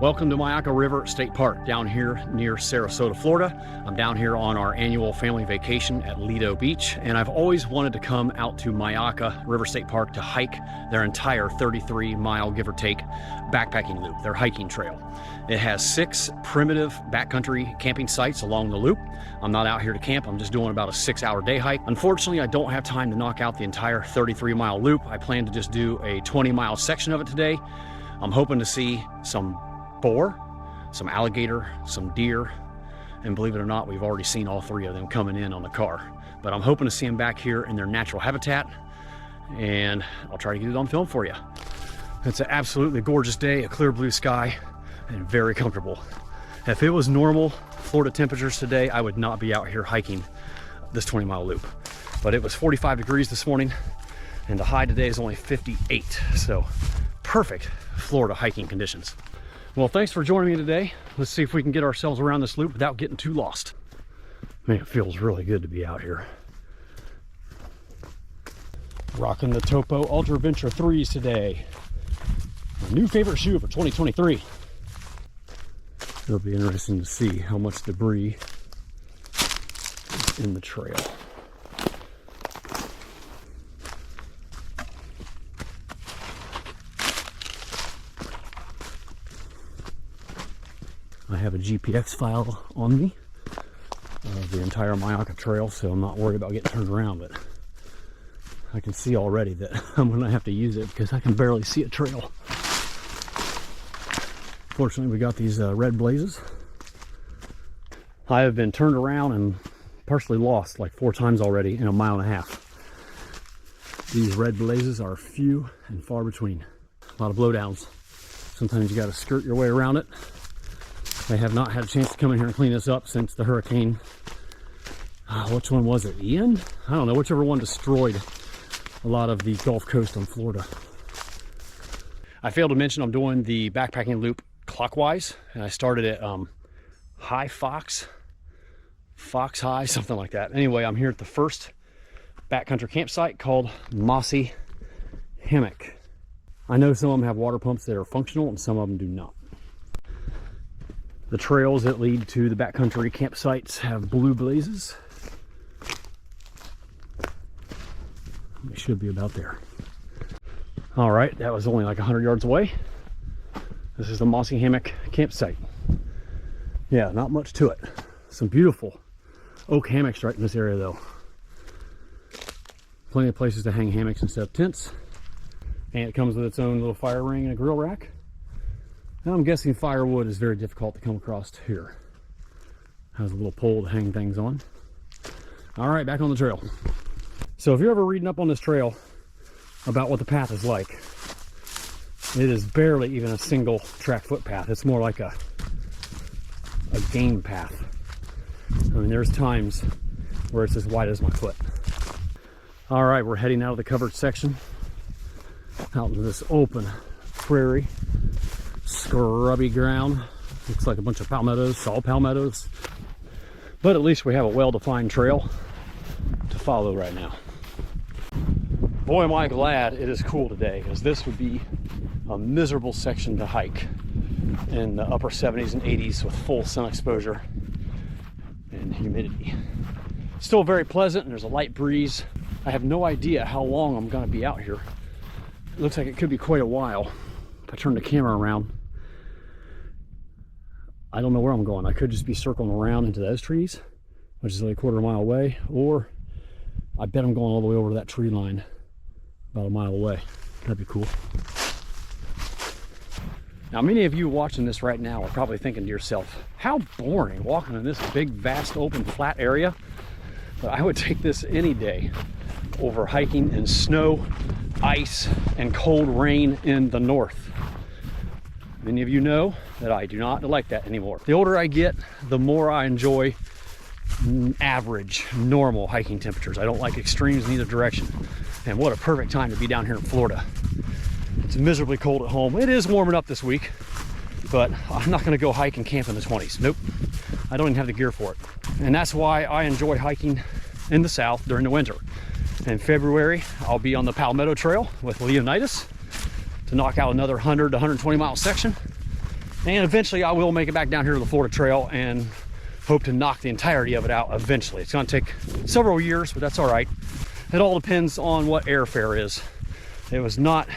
Welcome to Myakka River State Park down here near Sarasota, Florida. I'm down here on our annual family vacation at Lido Beach, and I've always wanted to come out to Myakka River State Park to hike their entire 33-mile, give or take, backpacking loop, their hiking trail. It has 6 primitive backcountry camping sites along the loop. I'm not out here to camp, I'm just doing about a 6-hour day hike. Unfortunately, I don't have time to knock out the entire 33-mile loop. I plan to just do a 20-mile section of it today. I'm hoping to see some boar, some alligator, some deer, and believe it or not, we've already seen all 3 of them coming in on the car. But I'm hoping to see them back here in their natural habitat, and I'll try to get it on film for you. It's an absolutely gorgeous day, a clear blue sky, and very comfortable. If it was normal Florida temperatures today, I would not be out here hiking this 20-mile loop. But it was 45 degrees this morning, and the high today is only 58, so perfect Florida hiking conditions. Well, thanks for joining me today. Let's see if we can get ourselves around this loop without getting too lost. Man, it feels really good to be out here. Rocking the Topo Ultra Venture 3s today. My new favorite shoe for 2023. It'll be interesting to see how much debris is in the trail. I have a GPX file on me of the entire Myakka trail, so I'm not worried about getting turned around, but I can see already that I'm going to have to use it because I can barely see a trail. Fortunately, we got these red blazes. I have been turned around and partially lost like 4 times already in a mile and a half. These red blazes are few and far between. A lot of blowdowns. Sometimes you got to skirt your way around it. I have not had a chance to come in here and clean this up since the hurricane. Which one was it? Ian? I don't know. Whichever one destroyed a lot of the Gulf Coast on Florida. I failed to mention I'm doing the backpacking loop clockwise, and I started at High Fox High, something like that. Anyway, I'm here at the first backcountry campsite called Mossy Hammock. I know some of them have water pumps that are functional and some of them do not. The trails that lead to the backcountry campsites have blue blazes. They should be about there. All right, that was only like 100 yards away. This is the Mossy Hammock campsite. Yeah, not much to it. Some beautiful oak hammocks right in this area though. Plenty of places to hang hammocks instead of tents. And it comes with its own little fire ring and a grill rack. Now I'm guessing firewood is very difficult to come across here. Has a little pole to hang things on. All right, back on the trail. So if you're ever reading up on this trail about what the path is like, it is barely even a single track footpath. It's more like a game path. I mean, there's times where it's as wide as my foot. All right, we're heading out of the covered section, out into this open prairie. Scrubby ground. Looks like a bunch of palmettos, saw palmettos. But at least we have a well-defined trail to follow right now. Boy, am I glad it is cool today, because this would be a miserable section to hike in the upper 70s and 80s with full sun exposure and humidity. Still very pleasant, and there's a light breeze. I have no idea how long I'm going to be out here. It looks like it could be quite a while. If I turn the camera around, I don't know where I'm going. I could just be circling around into those trees, which is like a quarter mile away, or I bet I'm going all the way over to that tree line about a mile away. That'd be cool. Now, many of you watching this right now are probably thinking to yourself, how boring walking in this big, vast, open, flat area. But I would take this any day over hiking in snow, ice, and cold rain in the north. Many of you know that I do not like that anymore. The older I get, the more I enjoy average, normal hiking temperatures. I don't like extremes in either direction. And what a perfect time to be down here in Florida. It's miserably cold at home. It is warming up this week, but I'm not gonna go hike and camp in the 20s. Nope, I don't even have the gear for it. And that's why I enjoy hiking in the south during the winter. In February, I'll be on the Palmetto Trail with Leonidas to knock out another 100 to 120 mile section. And eventually I will make it back down here to the Florida Trail and hope to knock the entirety of it out eventually. It's gonna take several years, but that's all right. It all depends on what airfare is. It was not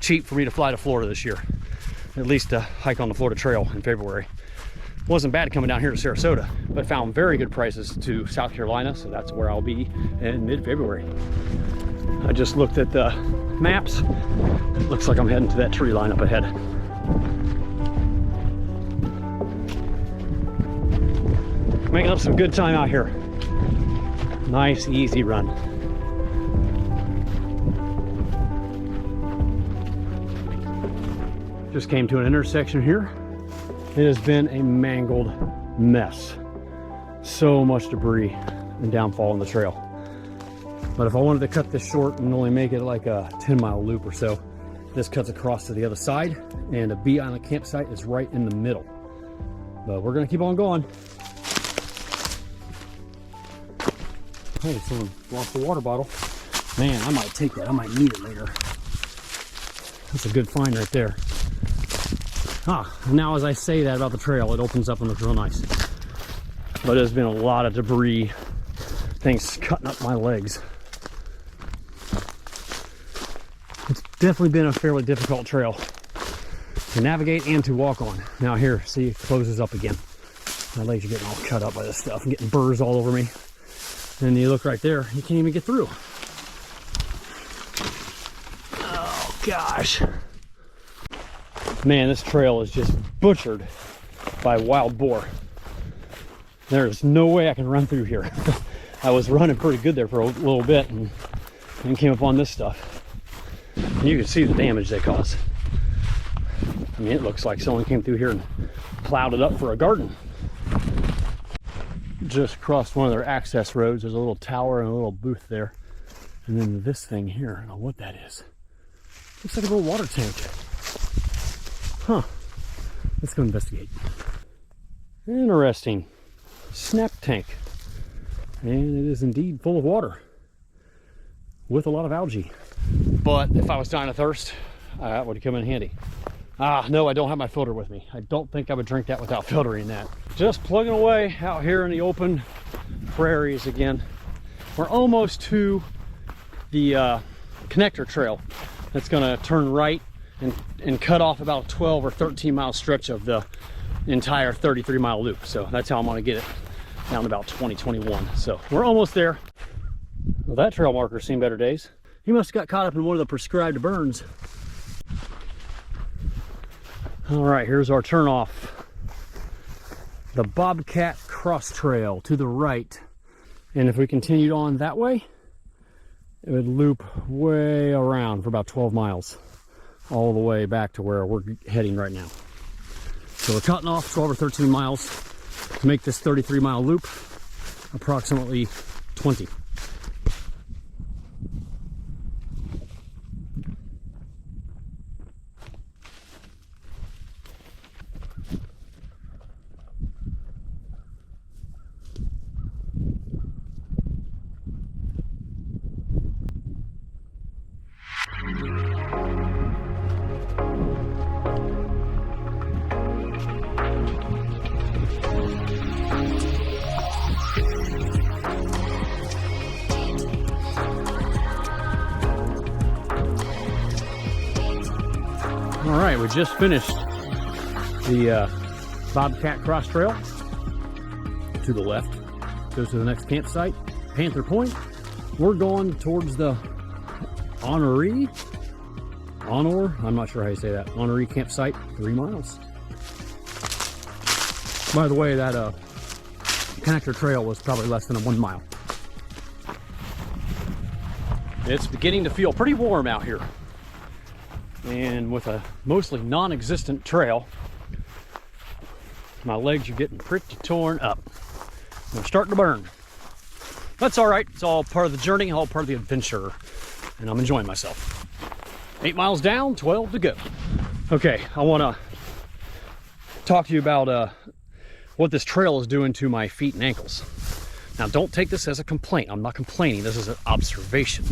cheap for me to fly to Florida this year, at least to hike on the Florida Trail in February. It wasn't bad coming down here to Sarasota, but found very good prices to South Carolina, so that's where I'll be in mid-February. I just looked at the maps. It looks like I'm heading to that tree line up ahead. Making up some good time out here. Nice, easy run. Just came to an intersection here. It has been a mangled mess. So much debris and downfall on the trail. But if I wanted to cut this short and only make it like a 10-mile loop or so, this cuts across to the other side, and a bee island campsite is right in the middle. But we're gonna keep on going. Hey, someone lost a water bottle. Man, I might take that. I might need it later. That's a good find right there. Now as I say that about the trail, it opens up and looks real nice. But there's been a lot of debris, things cutting up my legs. It's definitely been a fairly difficult trail to navigate and to walk on. Now here, see, it closes up again. My legs are getting all cut up by this stuff and getting burrs all over me. And you look right there, you can't even get through. Oh gosh. Man, this trail is just butchered by wild boar. There's no way I can run through here. I was running pretty good there for a little bit and then came upon this stuff. And you can see the damage they caused. I mean, it looks like someone came through here and plowed it up for a garden. Just crossed one of their access roads. There's a little tower and a little booth there. And then this thing here, I don't know what that is. Looks like a little water tank. Huh. Let's go investigate. Interesting. Snap tank. And it is indeed full of water. With a lot of algae. But if I was dying of thirst, that would come in handy. No, I don't have my filter with me. I don't think I would drink that without filtering that. Just plugging away out here in the open prairies again. We're almost to the connector trail. That's gonna turn right and cut off about a 12 or 13 mile stretch of the entire 33-mile loop. So that's how I'm gonna get it down to about 2021. So we're almost there. Well, that trail marker's seen better days. He must have got caught up in one of the prescribed burns. All right, here's our turnoff. The Bobcat Cross Trail to the right. And if we continued on that way, it would loop way around for about 12 miles, all the way back to where we're heading right now. So we're cutting off 12 or 13 miles to make this 33-mile loop approximately 20. All right, we just finished the Bobcat Cross Trail. To the left, goes to the next campsite, Panther Point. We're going towards the Honor, I'm not sure how you say that, Honor campsite, 3 miles. By the way, that connector trail was probably less than 1 mile. It's beginning to feel pretty warm out here. And with a mostly non-existent trail, my legs are getting pretty torn up. They're starting to burn. That's all right. It's all part of the journey, all part of the adventure. And I'm enjoying myself. 8 miles down, 12 to go. Okay, I want to talk to you about what this trail is doing to my feet and ankles. Now, don't take this as a complaint. I'm not complaining. This is an observation.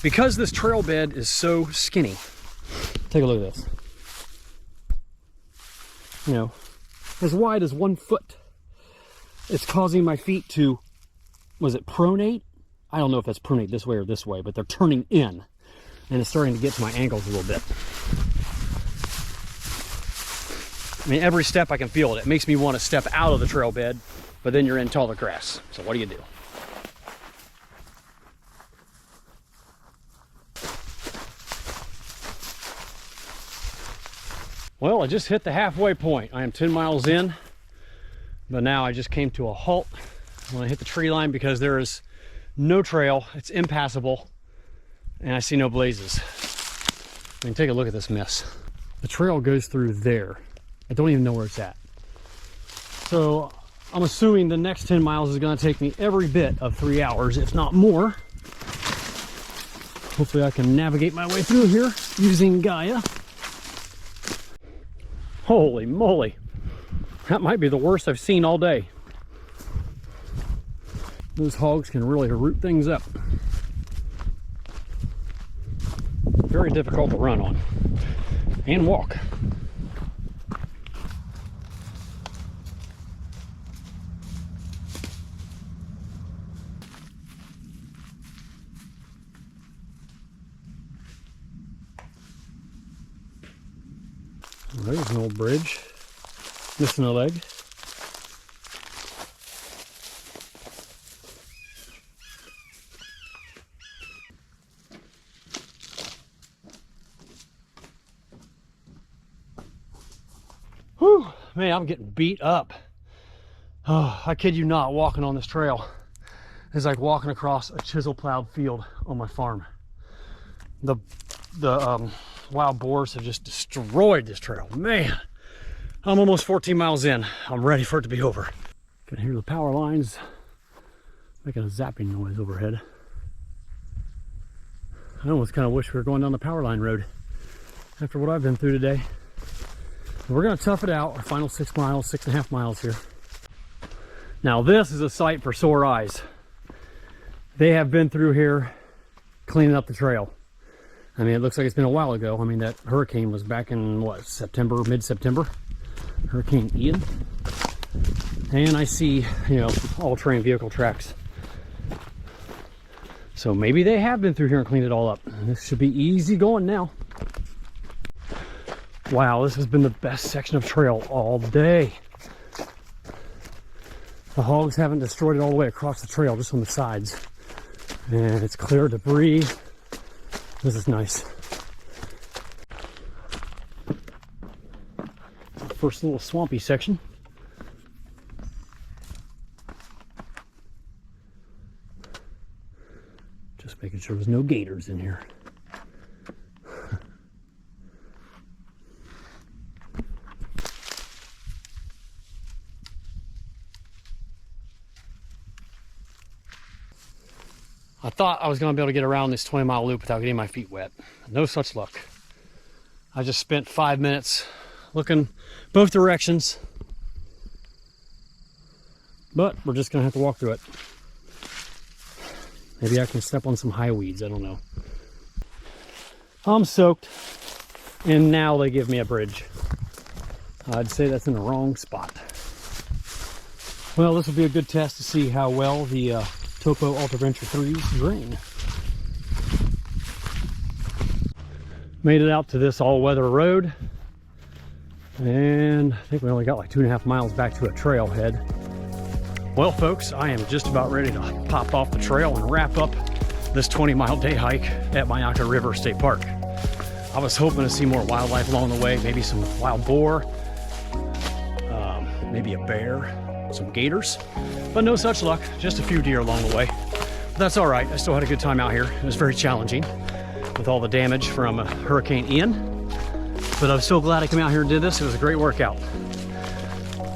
Because this trail bed is so skinny, take a look at this. you know, as wide as 1 foot. It's causing my feet to, was it pronate? I don't know if that's pronate this way or this way, but they're turning in. And it's starting to get to my ankles a little bit. I mean, every step I can feel it. It makes me want to step out of the trail bed, but then you're in taller grass. So what do you do? Well, I just hit the halfway point. I am 10 miles in, but now I just came to a halt when I hit the tree line because there is no trail. It's impassable, and I see no blazes. I mean, take a look at this mess. The trail goes through there. I don't even know where it's at. So I'm assuming the next 10 miles is going to take me every bit of 3 hours, if not more. Hopefully I can navigate my way through here using Gaia. Holy moly. That might be the worst I've seen all day. Those hogs can really root things up. Very difficult to run on and walk. There's an old bridge, missing a leg. Whew, man, I'm getting beat up. Oh, I kid you not, walking on this trail is like walking across a chisel plowed field on my farm. The wild boars have just destroyed this trail. Man, I'm almost 14 miles in. I'm ready for it to be over. Can hear the power lines making a zapping noise overhead. I almost kind of wish we were going down the power line road after what I've been through today. We're going to tough it out. Our final 6 miles, 6.5 miles here. Now this is a sight for sore eyes. They have been through here cleaning up the trail. I mean, it looks like it's been a while ago. I mean, that hurricane was back in, what, September, mid-September? Hurricane Ian. And I see, you know, all-terrain vehicle tracks. So maybe they have been through here and cleaned it all up. This should be easy going now. Wow, this has been the best section of trail all day. The hogs haven't destroyed it all the way across the trail, just on the sides. And it's clear of debris. This is nice. First little swampy section. Just making sure there's no gators in here. I thought I was going to be able to get around this 20-mile loop without getting my feet wet. No such luck. I just spent 5 minutes looking both directions. But we're just going to have to walk through it. Maybe I can step on some high weeds, I don't know. I'm soaked, and now they give me a bridge. I'd say that's in the wrong spot. Well, this will be a good test to see how well the Topo Ultraventure 3s drain. Made it out to this all-weather road, and I think we only got like 2.5 miles back to a trailhead. Well, folks, I am just about ready to pop off the trail and wrap up this 20-mile day hike at Myakka River State Park. I was hoping to see more wildlife along the way, maybe some wild boar, maybe a bear, some gators, but no such luck, just a few deer along the way. But that's all right, I still had a good time out here. It was very challenging with all the damage from Hurricane Ian, but I'm so glad I came out here and did this. It was a great workout.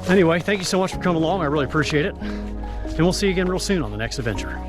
Anyway, thank you so much for coming along. I really appreciate it, and we'll see you again real soon on the next adventure.